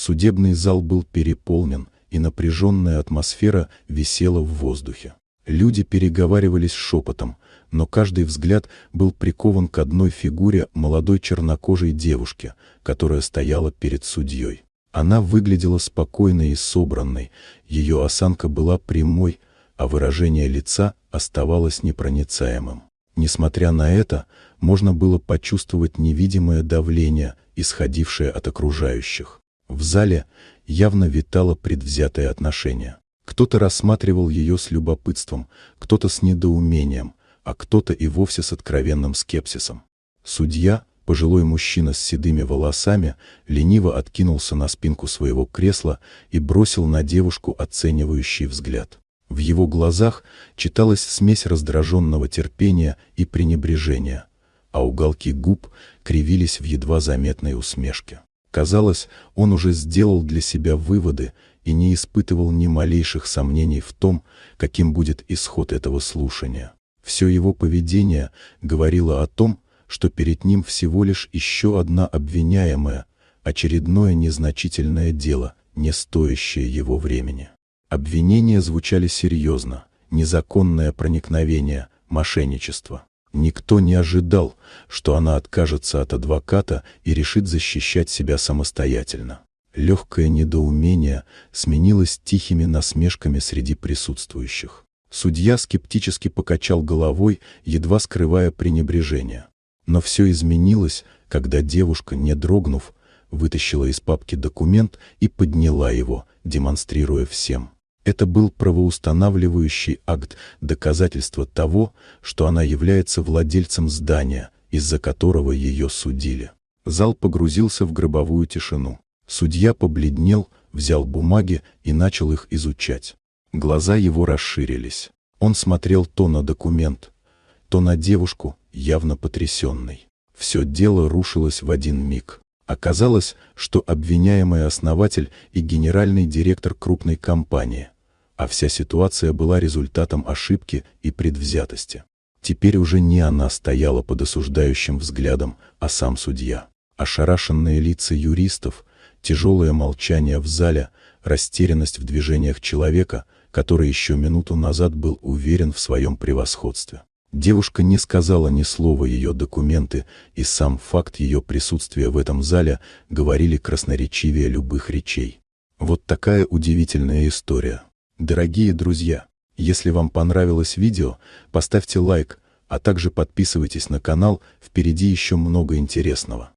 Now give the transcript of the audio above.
Судебный зал был переполнен, и напряженная атмосфера висела в воздухе. Люди переговаривались шепотом, но каждый взгляд был прикован к одной фигуре молодой чернокожей девушки, которая стояла перед судьей. Она выглядела спокойной и собранной, ее осанка была прямой, а выражение лица оставалось непроницаемым. Несмотря на это, можно было почувствовать невидимое давление, исходившее от окружающих. В зале явно витало предвзятое отношение. Кто-то рассматривал ее с любопытством, кто-то с недоумением, а кто-то и вовсе с откровенным скепсисом. Судья, пожилой мужчина с седыми волосами, лениво откинулся на спинку своего кресла и бросил на девушку оценивающий взгляд. В его глазах читалась смесь раздраженного терпения и пренебрежения, а уголки губ кривились в едва заметной усмешке. Казалось, он уже сделал для себя выводы и не испытывал ни малейших сомнений в том, каким будет исход этого слушания. Все его поведение говорило о том, что перед ним всего лишь еще одна обвиняемая, очередное незначительное дело, не стоящее его времени. Обвинения звучали серьезно: незаконное проникновение, мошенничество. Никто не ожидал, что она откажется от адвоката и решит защищать себя самостоятельно. Легкое недоумение сменилось тихими насмешками среди присутствующих. Судья скептически покачал головой, едва скрывая пренебрежение. Но все изменилось, когда девушка, не дрогнув, вытащила из папки документ и подняла его, демонстрируя всем. Это был правоустанавливающий акт, доказательство того, что она является владельцем здания, из-за которого ее судили. Зал погрузился в гробовую тишину. Судья побледнел, взял бумаги и начал их изучать. Глаза его расширились. Он смотрел то на документ, то на девушку, явно потрясенной. Все дело рушилось в один миг. Оказалось, что обвиняемый основатель и генеральный директор крупной компании, а вся ситуация была результатом ошибки и предвзятости. Теперь уже не она стояла под осуждающим взглядом, а сам судья. Ошарашенные лица юристов, тяжелое молчание в зале, растерянность в движениях человека, который еще минуту назад был уверен в своем превосходстве. Девушка не сказала ни слова, ее документы и сам факт ее присутствия в этом зале говорили красноречивее любых речей. Вот такая удивительная история. Дорогие друзья, если вам понравилось видео, поставьте лайк, а также подписывайтесь на канал, впереди еще много интересного.